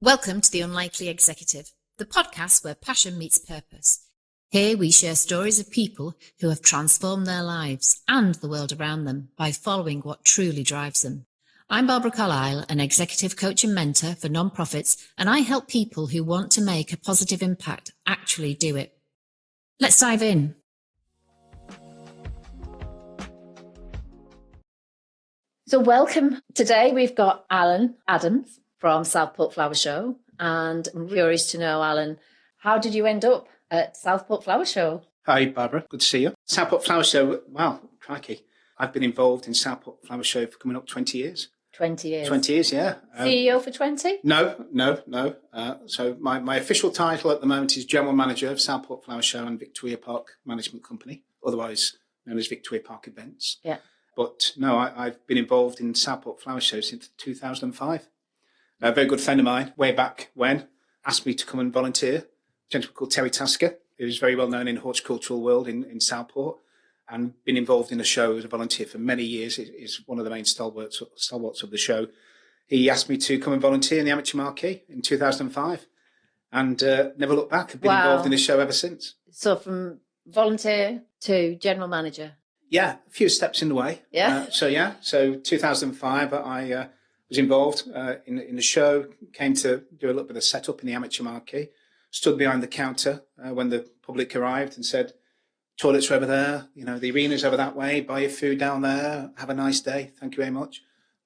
Welcome to The Unlikely Executive, the podcast where passion meets purpose. Here we share stories of people who have transformed their lives and the world around them by following what truly drives them. I'm Barbara Carlisle, an executive coach and mentor for non-profits, and I help people who want to make a positive impact actually do it. Let's dive in. So welcome. Today we've got Alan Adams from Southport Flower Show, and I'm curious to know, Alan, how did you end up at Southport Flower Show? Hi, Barbara. Good to see you. Southport Flower Show, wow, crikey. I've been involved in Southport Flower Show for coming up 20 years. 20 years. 20 years, yeah. CEO for 20? No. So my official title at the moment is General Manager of Southport Flower Show and Victoria Park Management Company, otherwise known as Victoria Park Events. Yeah. But no, I've been involved in Southport Flower Show since 2005. A very good friend of mine, way back when, asked me to come and volunteer. A gentleman called Terry Tasker, who's very well known in the horticultural world in Southport, and been involved in the show as a volunteer for many years. Is one of the main stalwarts of the show. He asked me to come and volunteer in the amateur marquee in 2005, and never looked back. I've been involved in the show ever since. So from volunteer to general manager. Yeah, a few steps in the way. Yeah. So 2005, I was involved in the show, came to do a little bit of setup in the amateur marquee, stood behind the counter when the public arrived and said, toilets are over there, the arena's over that way, buy your food down there, have a nice day, thank you very much.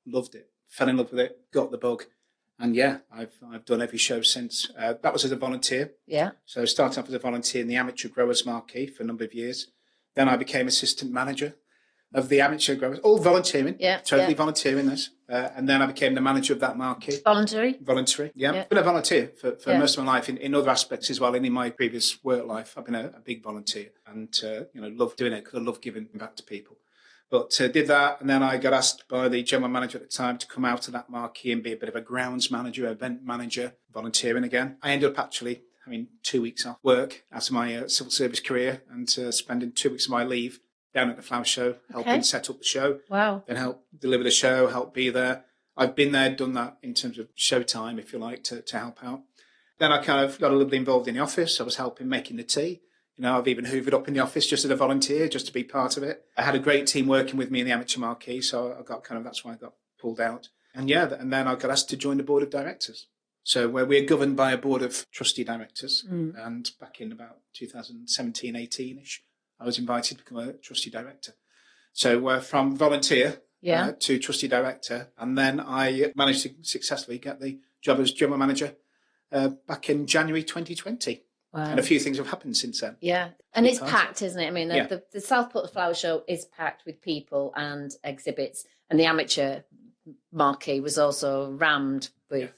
Loved it, fell in love with it, got the bug. And yeah, I've done every show since. That was as a volunteer. Yeah. So I started off as a volunteer in the amateur growers marquee for a number of years. Then I became assistant manager of the amateur growers, all volunteering, volunteering this. And then I became the manager of that marquee. Voluntary, yeah. I've been a volunteer for most of my life in other aspects as well. And in my previous work life, I've been a big volunteer and, love doing it because I love giving back to people. But did that, and then I got asked by the general manager at the time to come out of that marquee and be a bit of a grounds manager, event manager, volunteering again. I ended up actually having 2 weeks off work after my civil service career and spending 2 weeks of my leave down at the flower show, helping set up the show. Wow. Then help deliver the show, help be there. I've been there, done that in terms of show time, if you like, to help out. Then I kind of got a little bit involved in the office. I was helping making the tea. I've even hoovered up in the office just as a volunteer, just to be part of it. I had a great team working with me in the amateur marquee, so I got that's why I got pulled out. And then I got asked to join the board of directors. So where we're governed by a board of trustee directors. And back in about 2017, 18-ish, I was invited to become a trustee director. So from volunteer to trustee director. And then I managed to successfully get the job as general manager back in January 2020. Wow. And a few things have happened since then. Yeah. And it's packed, isn't it? I mean, the Southport Flower Show is packed with people and exhibits. And the amateur marquee was also rammed with,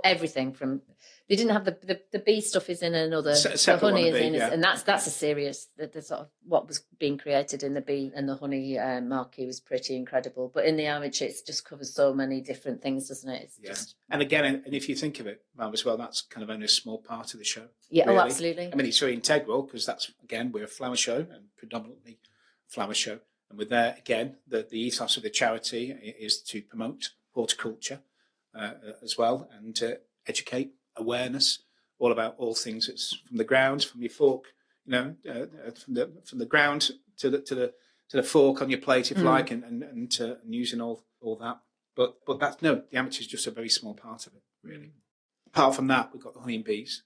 everything from... They didn't have the bee stuff is in another, the honey is in, and that's a serious, the sort of what was being created in the bee and the honey marquee was pretty incredible. But in the amateur, it just covers so many different things, doesn't it? And again, and if you think of it, Mum, as well, that's kind of only a small part of the show. Yeah, really. Oh, absolutely. I mean, it's very integral because we're a flower show and predominantly flower show. And with that, again, the ethos of the charity is to promote horticulture as well and to educate. Awareness, all about all things. It's from the ground, from your fork, from the ground to the fork on your plate, if you like, and using all that. But that's the amateur is just a very small part of it, really. Apart from that, we've got the honey and bees.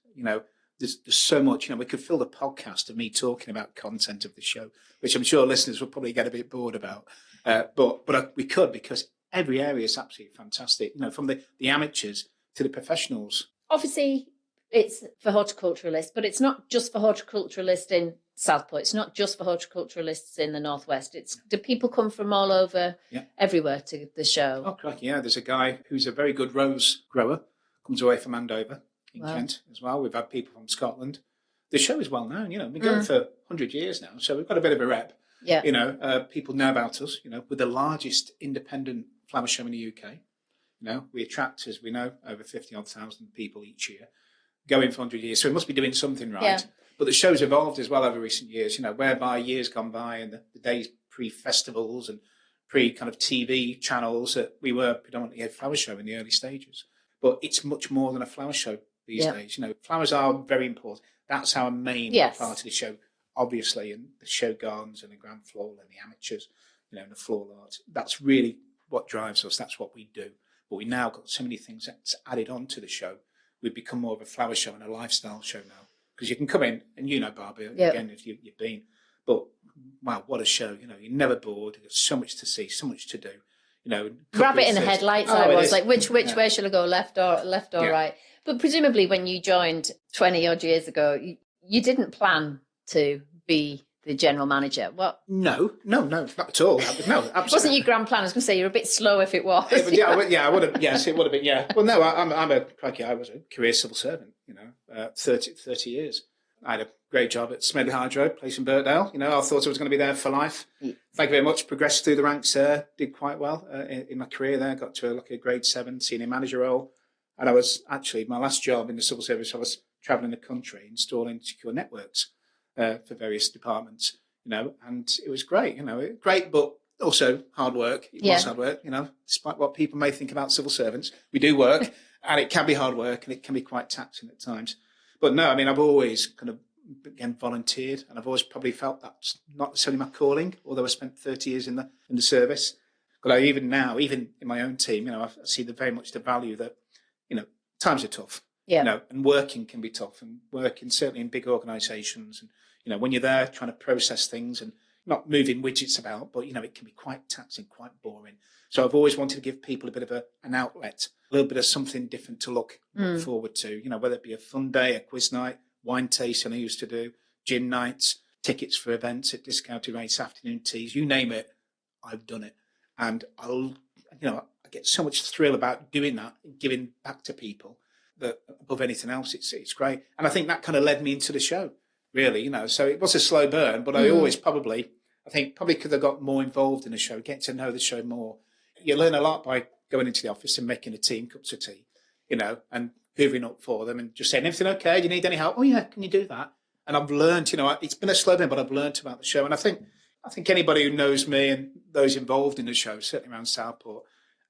There's so much. We could fill the podcast of me talking about content of the show, which I'm sure listeners will probably get a bit bored about. But we could because every area is absolutely fantastic. From the amateurs to the professionals. Obviously, it's for horticulturalists, but it's not just for horticulturalists in Southport. It's not just for horticulturalists in the Northwest. Do people come from all over, everywhere to the show? Oh, crikey, yeah. There's a guy who's a very good rose grower, comes away from Andover in Kent as well. We've had people from Scotland. The show is well known, We've been going for 100 years now, so we've got a bit of a rep. Yeah. People know about us, we're the largest independent flower show in the UK. We attract, as we know, over 50,000 people each year, going for 100 years. So we must be doing something right. Yeah. But the show's evolved as well over recent years, whereby years gone by and the days pre-festivals and pre-kind of TV channels that we were predominantly a flower show in the early stages. but it's much more than a flower show these days. You know, flowers are very important. That's our main part of the show, obviously, and the show gardens and the ground floor and the amateurs, you know, and the floral art. That's really what drives us. That's what we do. But we now got so many things that's added on to the show. We've become more of a flower show and a lifestyle show now. Because you can come in, and you know, Barbie, again, if you've been, but wow, what a show. You know, you're never bored. There's so much to see, so much to do. You know, rabbit in the headlights. I was like, which way should I go, left or right? But presumably, when you joined 20 odd years ago, you didn't plan to be the general manager. What? No, not at all. No, absolutely. Wasn't your grand plan? I was going to say you're a bit slow if it was. I would have. Yes, it would have been. Yeah. Well, no, I was a career civil servant. You know, 30 years. I had a great job at Smedley Hydro, place in Birkdale. You know, I thought I was going to be there for life. Yeah. Thank you very much. Progressed through the ranks there. Did quite well in my career there. Got to a grade 7 senior manager role. And I was actually, my last job in the civil service, I was travelling the country installing secure networks for various departments, you know, and it was great, you know, great, but also hard work. It was hard work, you know, despite what people may think about civil servants. We do work and it can be hard work and it can be quite taxing at times. But no, I mean, I've always kind of, again, volunteered, and I've always probably felt that's not necessarily my calling, although I spent 30 years in the service. But even now, even in my own team, you know, I see very much the value that, you know, times are tough. Yeah. You know, and working can be tough, and working certainly in big organisations. And, you know, when you're there trying to process things and not moving widgets about, but, you know, it can be quite taxing, quite boring. So I've always wanted to give people a bit of an outlet, a little bit of something different to look forward to, you know, whether it be a fun day, a quiz night, wine tasting I used to do, gym nights, tickets for events at discounted rates, afternoon teas, you name it, I've done it. And I get so much thrill about doing that, giving back to people, that above anything else, it's great. And I think that kind of led me into the show, really, you know. So it was a slow burn, but I always probably because I got more involved in the show, getting to know the show more. You learn a lot by going into the office and making a team cups of tea, you know, and hoovering up for them and just saying, everything okay? Do you need any help? Oh, yeah, can you do that? And I've learned, you know, it's been a slow burn, but I've learned about the show. And I think anybody who knows me and those involved in the show, certainly around Southport,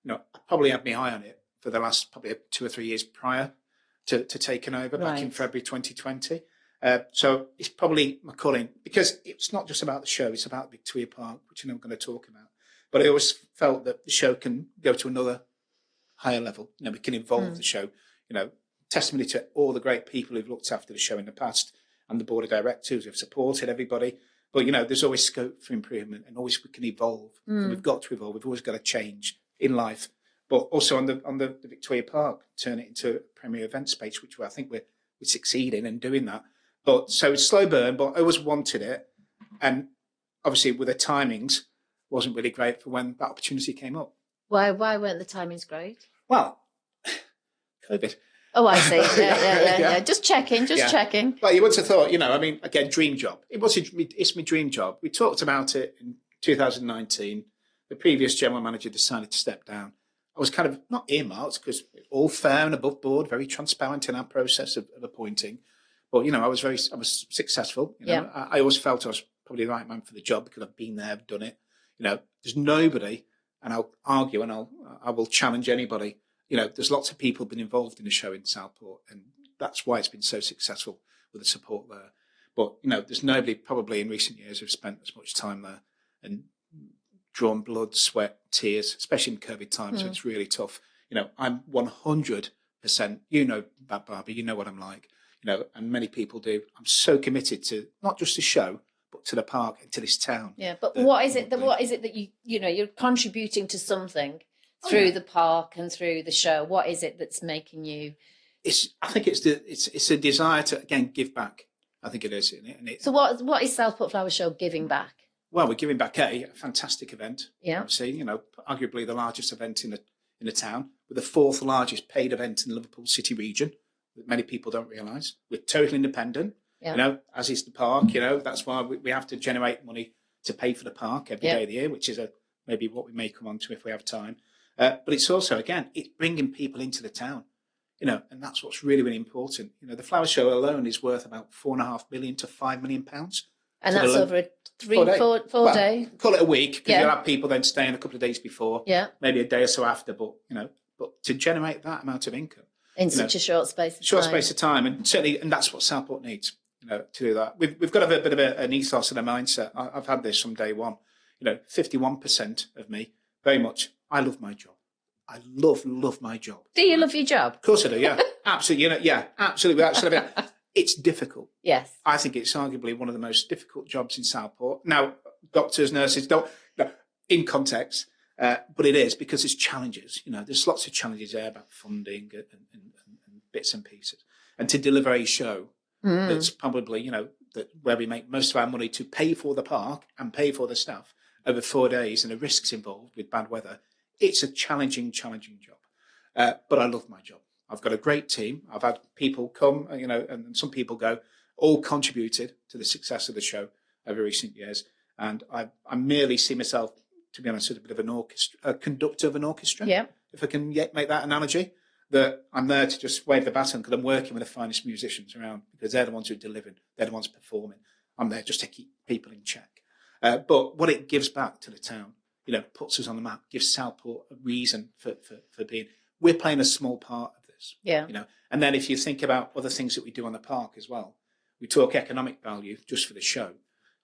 you know, I probably had my eye on it for the last probably 2 or 3 years prior to taking over back in February 2020. So it's probably my calling, because it's not just about the show, it's about Victoria Park, which I know I'm going to talk about. But I always felt that the show can go to another higher level. You know, we can evolve the show, you know, testimony to all the great people who've looked after the show in the past and the board of directors who've supported everybody. But, you know, there's always scope for improvement, and always we can evolve. And we've got to evolve. We've always got to change in life. But also on the Victoria Park, turn it into a premier event space, which I think we're succeeding in doing that. But so it's slow burn, but I always wanted it. And obviously with the timings, wasn't really great for when that opportunity came up. Why weren't the timings great? Well, COVID. Oh, I see. Yeah. Just checking. Well, you would have thought, you know, I mean, again, dream job. It's my dream job. We talked about it in 2019. The previous general manager decided to step down. I was kind of not earmarked, because all fair and above board, very transparent in our process of appointing. But, you know, I was successful. You know, I always felt I was probably the right man for the job, because I've been there, I've done it. You know, there's nobody, and I'll argue and I will challenge anybody. You know, there's lots of people been involved in the show in Southport, and that's why it's been so successful with the support there. But, you know, there's nobody probably in recent years who've spent as much time there and drawn blood, sweat, tears, especially in COVID times. So it's really tough. You know, I'm 100%, you know that, Barbie, you know what I'm like, you know, and many people do. I'm so committed to not just the show, but to the park and to this town. Yeah, but what is it that you know, you're contributing to something through the park and through the show? What is it that's making you? I think it's a desire to, again, give back. I think it is. So what is Southport Flower Show giving back? Well, we're giving back a fantastic event. Yeah. Obviously, you know, arguably the largest event in the town, with the 4th largest paid event in the Liverpool City region, that many people don't realise. We're totally independent. Yeah. You know, as is the park. You know, that's why we have to generate money to pay for the park every day of the year, which is maybe what we may come on to if we have time. But it's also, again, it's bringing people into the town, you know, and that's what's really, really important. You know, the flower show alone is worth about £4.5 million to £5 million. And that's over a 4 day? Call it a week, because you'll have people then staying a couple of days before, maybe a day or so after. But, you know, But to generate that amount of income in such a short space of time, and certainly, and that's what Southport needs, to do that. We've got a bit of an ethos and a mindset. I've had this from day one. 51% of me, very much, I love my job. I love my job. Do you love your job? Of course I do, yeah. Absolutely. Absolutely. It's difficult. Yes. I think it's arguably one of the most difficult jobs in Southport. Now, doctors, nurses, don't, no, in context, but it is because there's challenges. There's lots of challenges there about funding and bits and pieces. And to deliver a show that's probably, that where we make most of our money to pay for the park and pay for the staff over 4 days and the risks involved with bad weather, it's a challenging job. But I love my job. I've got a great team. I've had people come, and some people go, all contributed to the success of the show over recent years. And I merely see myself, to be honest, as a bit of an orchestra, a conductor of an orchestra. Yeah. If I can make that analogy, that I'm there to just wave the baton because I'm working with the finest musicians around because they're the ones who are delivering. They're the ones performing. I'm there just to keep people in check. But what it gives back to the town, puts us on the map, gives Southport a reason for being. We're playing a small part of this. Yeah. And then if you think about other things that we do on the park as well, we talk economic value just for the show.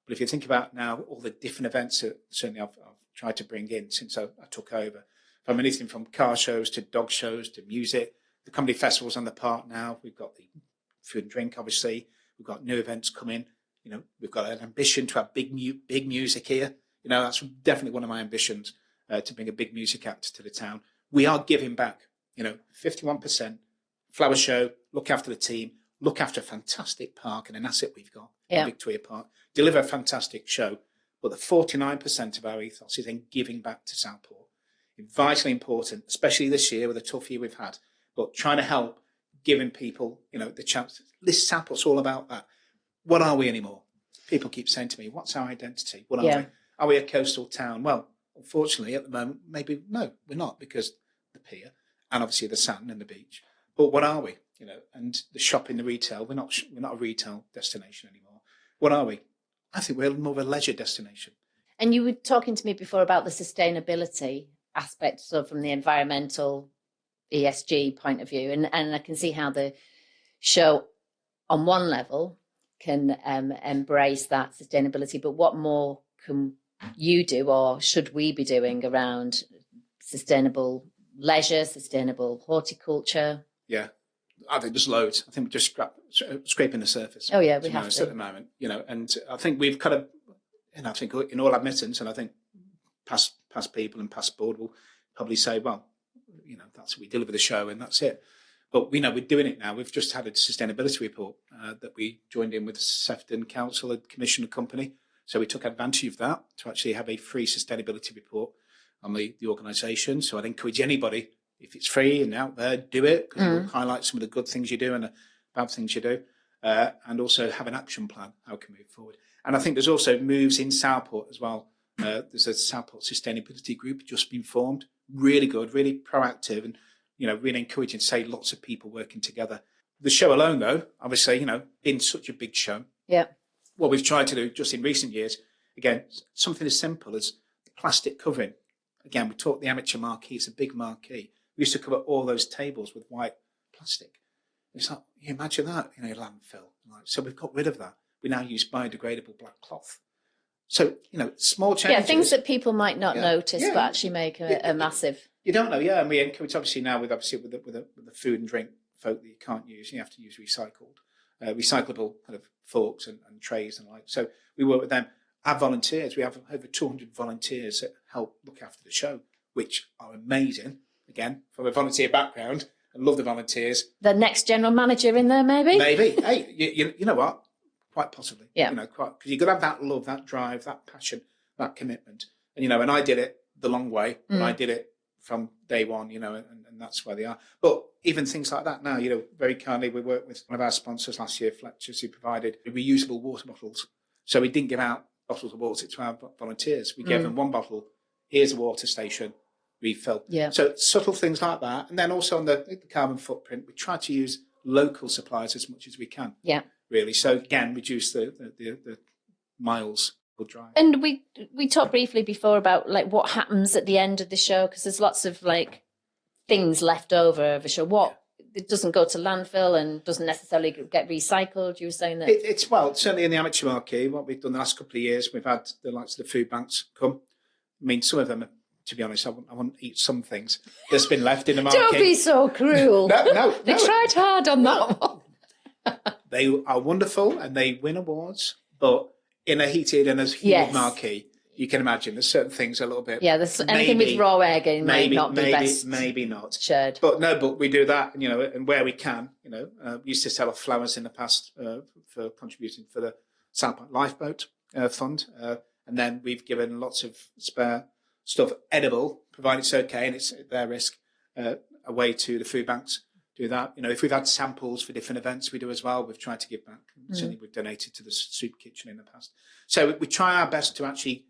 But if you think about now all the different events that certainly I've tried to bring in since I took over, from anything from car shows to dog shows to music, the comedy festivals on the park now. We've got the food and drink, obviously. We've got new events coming. We've got an ambition to have big music here. That's definitely one of my ambitions, to bring a big music act to the town. We are giving back, 51%, flower show, look after the team, look after a fantastic park and an asset we've got in Victoria Park, deliver a fantastic show. But the 49% of our ethos is then giving back to Southport. It's vitally important, especially this year with the tough year we've had, but trying to help giving people, the chance. This Southport's all about that. What are we anymore? People keep saying to me, what's our identity? What are we? Are we a coastal town? Well, unfortunately, at the moment, maybe no, we're not, because the pier and obviously the sand and the beach. But what are we? And the shopping, the retail, we're not a retail destination anymore. What are we? I think we're more of a leisure destination. And you were talking to me before about the sustainability aspect, so from the environmental ESG point of view, and I can see how the show on one level can embrace that sustainability, but what more can you do or should we be doing around sustainable leisure, sustainable horticulture? Yeah, I think there's loads. I think we're just scraping the surface. Oh yeah, we have to. At the moment, and I think we've kind of, I think in all admittance, and I think past people and past board will probably say, well, that's we deliver the show and that's it. But we know we're doing it now. We've just had a sustainability report that we joined in with Sefton Council, a commissioner company. So we took advantage of that to actually have a free sustainability report on the organisation. So I'd encourage anybody, if it's free and out there, do it, because it will highlight some of the good things you do and the bad things you do, and also have an action plan, how can we move forward. And I think there's also moves in Southport as well. There's a Southport Sustainability Group just been formed, really good, really proactive, and really encouraging to say lots of people working together. The show alone, though, obviously, being such a big show. Yeah. What we've tried to do just in recent years, again, something as simple as the plastic covering. Again, we talked the amateur marquee, it's a big marquee. We used to cover all those tables with white plastic. It's like, you imagine that in a landfill. So we've got rid of that. We now use biodegradable black cloth. So, small changes. Yeah, things that people might not notice, but actually make a massive. You don't know, yeah. And we encourage, obviously, now with the food and drink folk that you can't use, you have to use recyclable kind of forks and trays and like. So we work with them. Our volunteers, we have over 200 volunteers that help look after the show, which are amazing. Again, from a volunteer background, I love the volunteers. The next general manager in there, maybe? Maybe. Hey, you know what? Quite possibly. Yeah. Because you've got to have that love, that drive, that passion, that commitment. And, and I did it the long way, but I did it from day one, and that's where they are. But even things like that now, very kindly, we worked with one of our sponsors last year, Fletcher's, who provided reusable water bottles. So we didn't give out bottles of water to our volunteers. We gave them one bottle. Here's a water station, refill. Yeah. So subtle things like that. And then also on the carbon footprint, we try to use local suppliers as much as we can. Yeah. Really. So again, reduce the miles we'll drive. And we talked briefly before about like what happens at the end of the show, because there's lots of like things left over of a show. What it doesn't go to landfill and doesn't necessarily get recycled. You were saying that it's certainly in the amateur marquee. What we've done the last couple of years, we've had the likes of the food banks come. I mean, some of them, to be honest, I wouldn't eat some things that's been left in the marquee. Don't be so cruel. No. They tried hard on that one. They are wonderful and they win awards, but in a heated and a humid marquee, you can imagine there's certain things a little bit. Yeah, there's anything with raw egg in may not be best. Maybe not shared. But we do that, and where we can, we used to sell off flowers in the past for contributing for the Southport Lifeboat Fund, and then we've given lots of spare stuff edible, provided it's okay and it's at their risk, away to the food banks. Do that. If we've had samples for different events, we do as well. We've tried to give back. Certainly, we've donated to the soup kitchen in the past. So we try our best to actually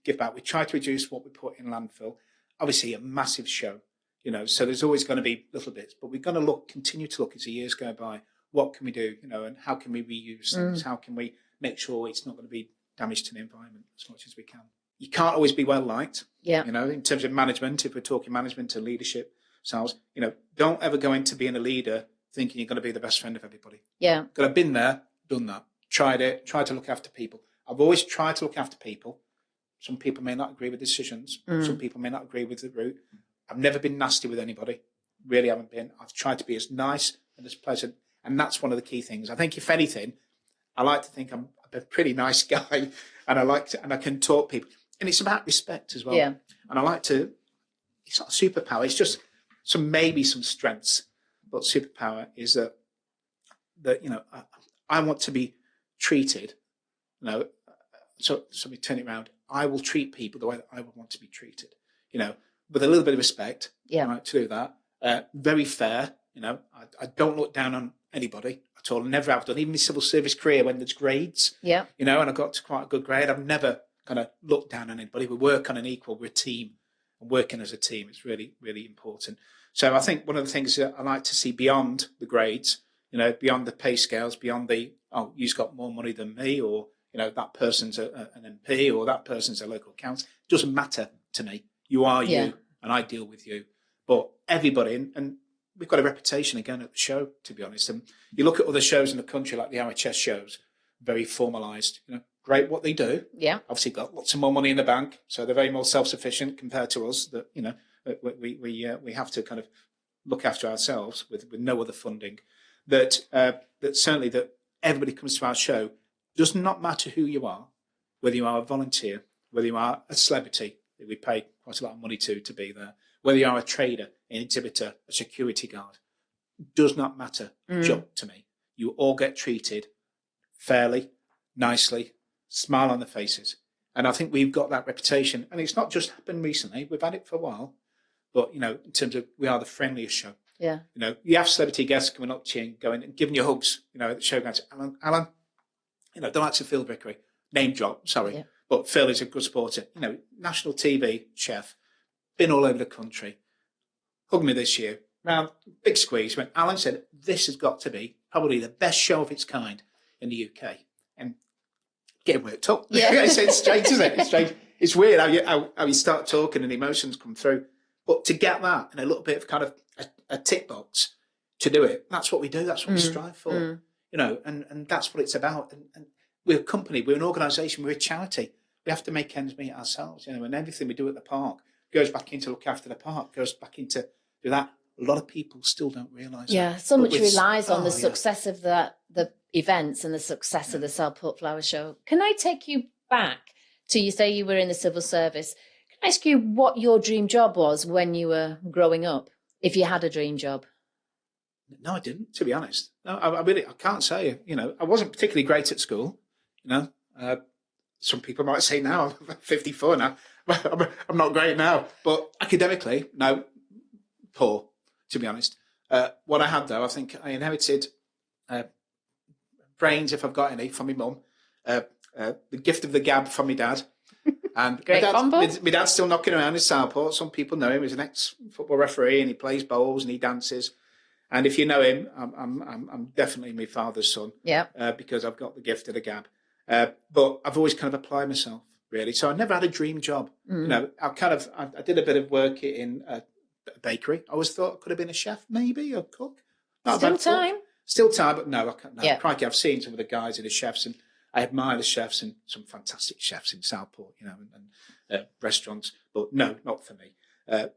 give back. We try to reduce what we put in landfill. Obviously, a massive show, so there's always going to be little bits, but we're going to continue to look as the years go by. What can we do, and how can we reuse things? How can we make sure it's not going to be damage to the environment as much as we can? You can't always be well liked. Yeah. In terms of management, if we're talking management and leadership. Don't ever go into being a leader thinking you're going to be the best friend of everybody. Yeah. Because I've been there, done that, tried to look after people. I've always tried to look after people. Some people may not agree with decisions. Some people may not agree with the route. I've never been nasty with anybody. Really haven't been. I've tried to be as nice and as pleasant. And that's one of the key things. I think if anything, I like to think I'm a pretty nice guy and I can talk people. And it's about respect as well. Yeah. And it's not a superpower. It's just maybe some strengths, but superpower is that I want to be treated. So we turn it around. I will treat people the way that I would want to be treated. With a little bit of respect. Yeah. Right, to do that. Very fair. I don't look down on anybody at all. I never have done. Even my civil service career, when there's grades. Yeah. And I got to quite a good grade. I've never kind of looked down on anybody. We work on an equal. We're a team. Working as a team is really, really important. So I think one of the things that I like to see beyond the grades, beyond the pay scales, beyond you've got more money than me, or, that person's an MP or that person's a local council. It doesn't matter to me. You are you and I deal with you. But everybody, and we've got a reputation again at the show, to be honest. And you look at other shows in the country, like the RHS shows, very formalised, great what they do. Yeah. Obviously got lots of more money in the bank, so they're very more self-sufficient compared to us. That we have to kind of look after ourselves with no other funding. That certainly that everybody comes to our show. Does not matter who you are, whether you are a volunteer, whether you are a celebrity that we pay quite a lot of money to be there, whether you are a trader, an exhibitor, a security guard, does not matter. Job to me. You all get treated fairly, nicely. Smile on the faces. And I think we've got that reputation. And it's not just happened recently. We've had it for a while. But, in terms of we are the friendliest show. Yeah. You have celebrity guests coming up to you and going and giving you hugs, at the show. Going to Alan, the likes of Phil Vickery, name drop, sorry. Yeah. But Phil is a good supporter. National TV chef, been all over the country. Hugged me this year. Round, big squeeze. When Alan said, this has got to be probably the best show of its kind in the UK. And getting worked up. Yeah. It's strange, isn't it? It's strange. It's weird how you start talking and emotions come through. But to get that and a little bit of kind of a tick box to do it, that's what we do. That's what we strive for. And that's what it's about. And we're a company, we're an organisation, we're a charity. We have to make ends meet ourselves, and everything we do at the park goes back into look after the park, goes back into do that. A lot of people still don't realise that. Yeah, so much relies on the success of the events and the success of the Southport Flower Show. Can I take you back to, you say you were in the civil service. Can I ask you what your dream job was when you were growing up, if you had a dream job? No, I didn't, to be honest. No, I can't say, I wasn't particularly great at school, some people might say now, I'm 54 now, I'm not great now, but academically, no, poor, to be honest. What I had, though, I think I inherited brains, if I've got any, from my mum, the gift of the gab from my dad. And Great combo. My dad's still knocking around in Southport. Some people know him. He's an ex-football referee and he plays bowls and he dances. And if you know him, I'm definitely my father's son. Yeah. Because I've got the gift of the gab. But I've always kind of applied myself, really. So I never had a dream job. I did a bit of work in a bakery. I always thought I could have been a chef, maybe, or cook. Not Still time. Still time, but no, I can't. No. Yeah. Crikey, I've seen some of the guys who are chefs, and I admire the chefs and some fantastic chefs in Southport, and restaurants. But no, not for me.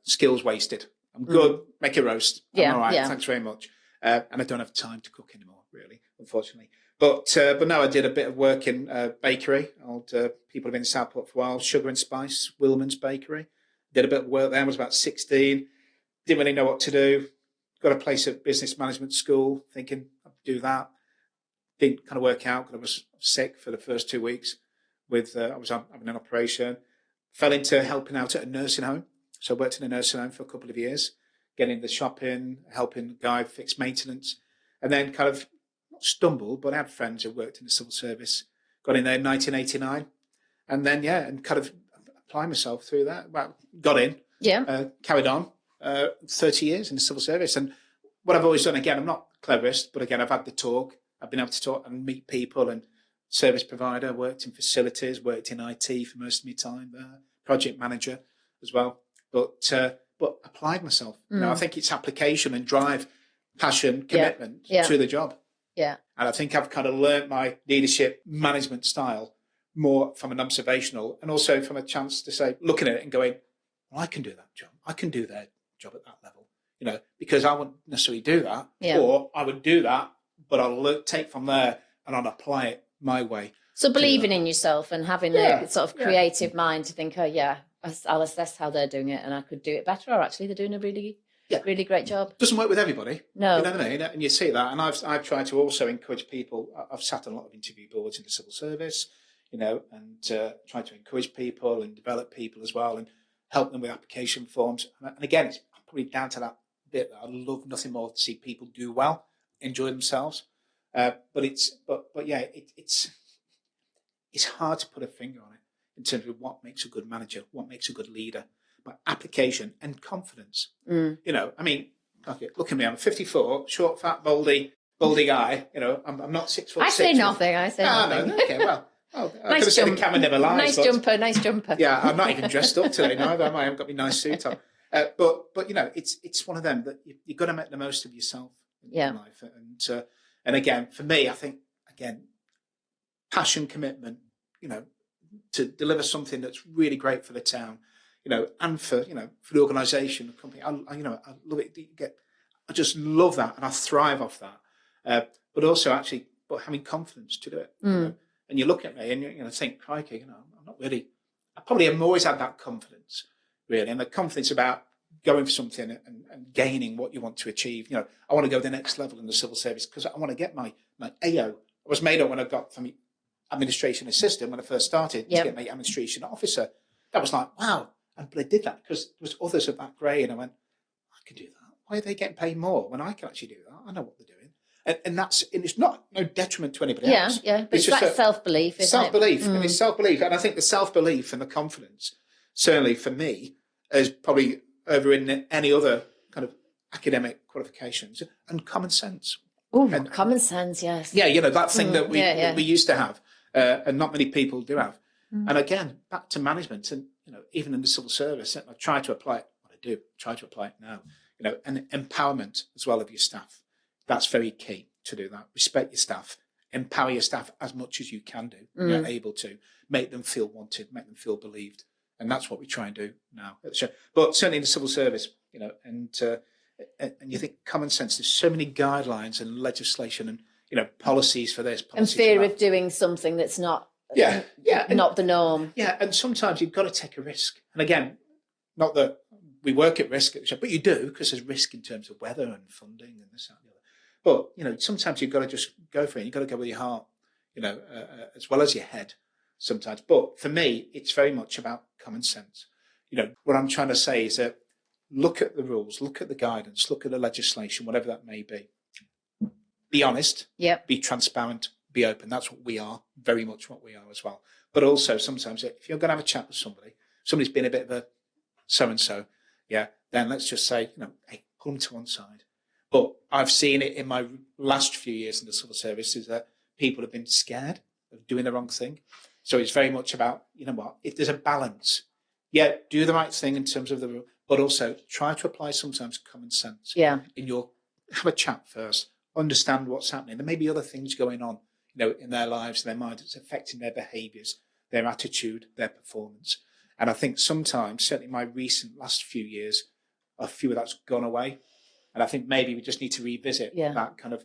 Skills wasted. I'm good. Make a roast. I'm all right. Thanks very much. And I don't have time to cook anymore, really, unfortunately. But no, I did a bit of work in bakery. People have been in Southport for a while. Sugar and Spice, Wilman's Bakery. Did a bit of work there. I was about 16. Didn't really know what to do. Got a place at business management school, thinking I'd do that. Didn't kind of work out because I was sick for the first 2 weeks. I was having an operation. Fell into helping out at a nursing home. So I worked in a nursing home for a couple of years, getting the shopping, helping the guy fix maintenance, and then kind of not stumbled, but I had friends who worked in the civil service. Got in there in 1989, and then and kind of applied myself through that. Well, got in, carried on. 30 years in the civil service. And what I've always done, again, I'm not cleverest, but again, I've had the talk. I've been able to talk and meet people, and service provider, worked in facilities, worked in IT for most of my time there, project manager as well. But applied myself. I think it's application and drive, passion, commitment to the job. Yeah. And I think I've kind of learnt my leadership management style more from an observational and also from a chance to say, looking at it and going, well, I can do that job. I can do that job at that level, because I wouldn't necessarily do that, or I would do that, but I'll take from there and I'll apply it my way. So believing in yourself and having a sort of creative mind to think, I'll assess how they're doing it and I could do it better, or actually they're doing a really great job. Doesn't work with everybody. No. You know what I mean? And you see that. And I've tried to also encourage people. I've sat on a lot of interview boards in the civil service, and tried to encourage people and develop people as well and help them with application forms. And again, it's probably down to that bit that I love nothing more to see people do well, enjoy themselves. But it's hard to put a finger on it in terms of what makes a good manager, what makes a good leader, but application and confidence. I mean, look at me, I'm 54, short, fat, baldy guy. I'm not 6 foot. I say nothing. No, okay, well. Oh, I could have said the camera never lies. Nice jumper. Yeah, I'm not even dressed up today now. I haven't got my nice suit on. But it's one of them that you've got to make the most of yourself in life. And again, for me, I think passion, commitment, to deliver something that's really great for the town, and for the organisation, the company. I love it. I just love that, and I thrive off that. But also but having confidence to do it. And you look at me and you think, crikey, I'm not really. I probably have always had that confidence, really, and the confidence about going for something and gaining what you want to achieve. I want to go to the next level in the civil service because I want to get my AO. I was made up when I got from administration assistant when I first started to get my administration officer. That was like, wow. But I did that because there was others of that grade, and I went, I could do that. Why are they getting paid more when I can actually do that? I know what they're doing. And it's not no detriment to anybody else. Yeah, but it's that self-belief, isn't it? And it's self-belief. And I think the self-belief and the confidence, certainly for me, is probably over in any other kind of academic qualifications, and common sense. Oh, common sense, yes. Yeah, that thing that we used to have, and not many people do have. And again, back to management, and even in the civil service, I try to apply it. What I do, try to apply it now. And empowerment as well of your staff. That's very key to do that. Respect your staff, empower your staff as much as you can do. You're able to make them feel wanted, make them feel believed, and that's what we try and do now. But certainly in the civil service, and you think common sense. There's so many guidelines and legislation and policies for this, and fear of doing something that's not not the norm. Yeah, and sometimes you've got to take a risk. And again, not that we work at risk, but you do because there's risk in terms of weather and funding and this and the other. But sometimes you've got to just go for it. You've got to go with your heart, as well as your head sometimes. But for me, it's very much about common sense. What I'm trying to say is that look at the rules, look at the guidance, look at the legislation, whatever that may be. Be honest. Yep. Be transparent. Be open. That's what we are. Very much what we are as well. But also sometimes if you're going to have a chat with somebody's been a bit of a so and so. Yeah. Then let's just say, hey, pull them to one side. But I've seen it in my last few years in the civil service is that people have been scared of doing the wrong thing. So it's very much about, if there's a balance, do the right thing in terms of the rule, but also try to apply sometimes common sense. Yeah. Have a chat first, understand what's happening. There may be other things going on, in their lives, their mind, that's affecting their behaviours, their attitude, their performance. And I think sometimes, certainly my last few years, a few of that's gone away. And I think maybe we just need to revisit that kind of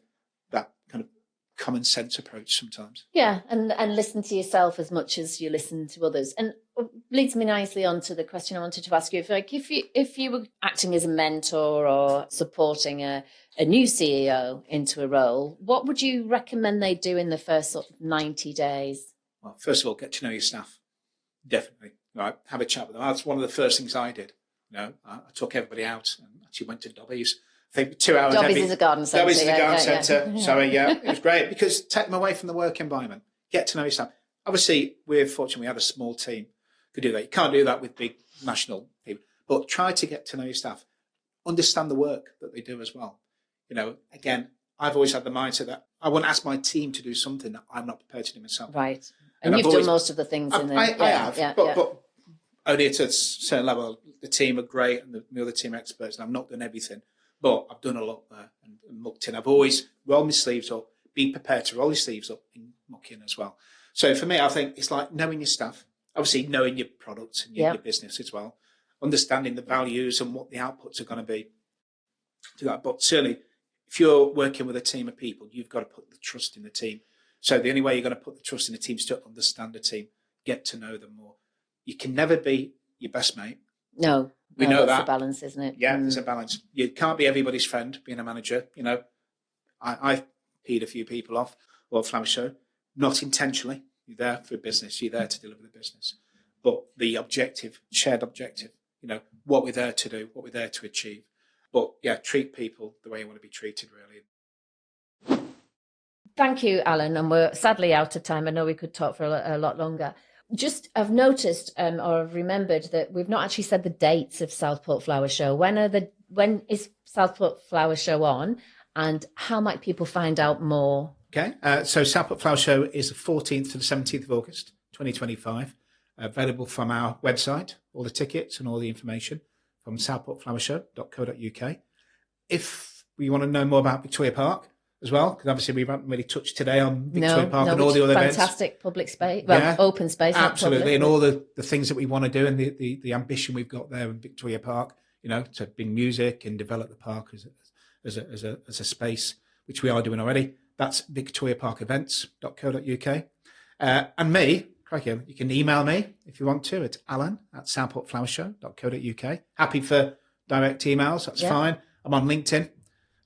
common sense approach sometimes. Yeah, and listen to yourself as much as you listen to others. And leads me nicely on to the question I wanted to ask you. If you were acting as a mentor or supporting a new CEO into a role, what would you recommend they do in the first sort of 90 days? Well, first of all, get to know your staff. Definitely. Right, have a chat with them. That's one of the first things I did. I took everybody out and actually went to Dobby's. I think 2 hours. Dobby's is a garden centre. Dobby's is a garden centre. So it was great because take them away from the work environment. Get to know your staff. Obviously, we're fortunate we had a small team to do that. You can't do that with big national people, but try to get to know your staff. Understand the work that they do as well. Again, I've always had the mindset that I wouldn't ask my team to do something that I'm not prepared to do myself. Right. And you've done most of the things in there. I have, but only at a certain level. The team are great and the other team are experts, and I've not done everything, but I've done a lot there and mucked in. I've always rolled my sleeves up, be prepared to roll your sleeves up and muck in as well. So for me, I think it's like knowing your staff, obviously knowing your products and your business as well, understanding the values and what the outputs are going to be. Do that, but certainly if you're working with a team of people, you've got to put the trust in the team. So the only way you're going to put the trust in the team is to understand the team, get to know them more. You can never be your best mate. No, we know that's that. a balance, isn't it? Yeah, there's a balance. You can't be everybody's friend being a manager. I've peed a few people off or Flower Show, not intentionally. You're there for business. You're there to deliver the business. But the objective, shared objective, what we're there to do, what we're there to achieve. But treat people the way you want to be treated, really. Thank you, Alan. And we're sadly out of time. I know we could talk for a lot longer. Just I've noticed or I've remembered that we've not actually said the dates of Southport Flower Show. When is Southport Flower Show on, and how might people find out more? Okay, so Southport Flower Show is the 14th to the 17th of August, 2025. Available from our website, all the tickets and all the information from southportflowershow.co.uk. If you want to know more about Victoria Park as well, because obviously we haven't really touched today on Victoria Park and all the other events. Fantastic public space, open space. Absolutely, and all the things that we want to do and the ambition we've got there in Victoria Park, to bring music and develop the park as a space, which we are doing already. That's victoriaparkevents.co.uk. And me, crikey, you can email me if you want to. It's alan@southportflowershow.co.uk. Happy for direct emails. That's fine. I'm on LinkedIn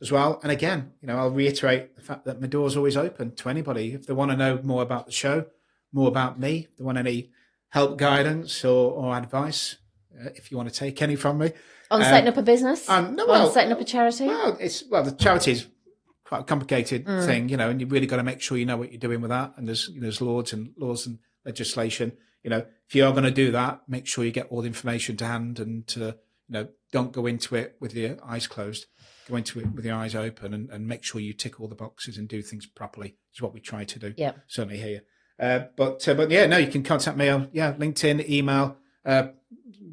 as well. And again, I'll reiterate the fact that my door's always open to anybody. If they want to know more about the show, more about me, if they want any help, guidance or advice, if you want to take any from me. On setting up a business? On setting up a charity? Well, the charity is quite a complicated thing, and you've really got to make sure you know what you're doing with that. And there's laws and legislation. If you are going to do that, make sure you get all the information to hand and don't go into it with your eyes closed. Go into it with your eyes open and make sure you tick all the boxes and do things properly is what we try to do. Yeah. Certainly here. You can contact me on LinkedIn, email,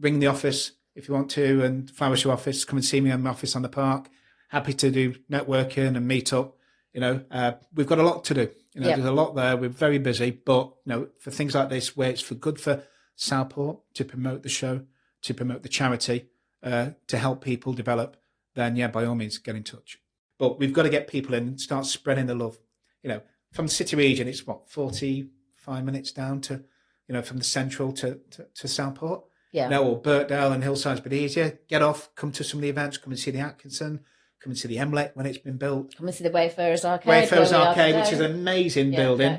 ring the office if you want to, and Flower Show office. Come and see me in my office on the park. Happy to do networking and meet up. We've got a lot to do. There's a lot there. We're very busy, but for things like this, where it's good for Southport to promote the show, to promote the charity, to help people develop, then by all means, get in touch. But we've got to get people in and start spreading the love. From the city region, it's 45 minutes down to, from the central to Southport. Yeah. Or Birkdale and Hillside's a bit easier. Get off, come to some of the events, come and see the Atkinson, come and see the Emlet when it's been built. Come and see the Wayfarers Arcade. Wayfarers Arcade, which is an amazing building.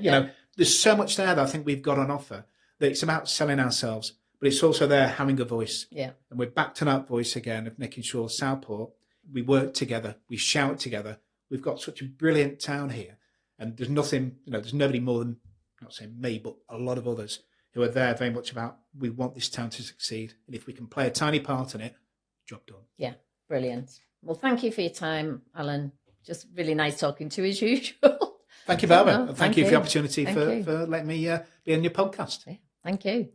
There's so much there that I think we've got on offer that it's about selling ourselves, but it's also there having a voice. Yeah. And we're back to that voice again of making sure Southport, we work together, we shout together. We've got such a brilliant town here. And there's nothing, there's nobody more than, I'm not saying me, but a lot of others who are there very much about, we want this town to succeed. And if we can play a tiny part in it, job done. Yeah, brilliant. Well, thank you for your time, Alan. Just really nice talking to you as usual. Thank you, Barbara. No, thank you for the opportunity for letting me be on your podcast. Yeah, thank you.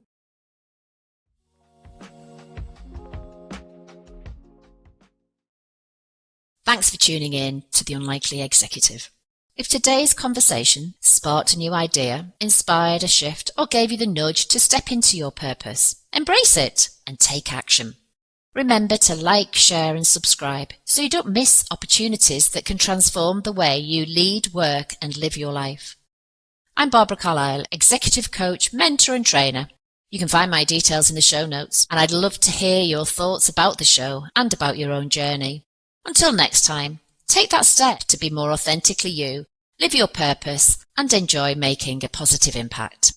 Thanks for tuning in to The Unlikely Executive. If today's conversation sparked a new idea, inspired a shift, or gave you the nudge to step into your purpose, embrace it and take action. Remember to like, share and subscribe so you don't miss opportunities that can transform the way you lead, work and live your life. I'm Barbara Carlisle, executive coach, mentor and trainer. You can find my details in the show notes, and I'd love to hear your thoughts about the show and about your own journey. Until next time, take that step to be more authentically you, live your purpose and enjoy making a positive impact.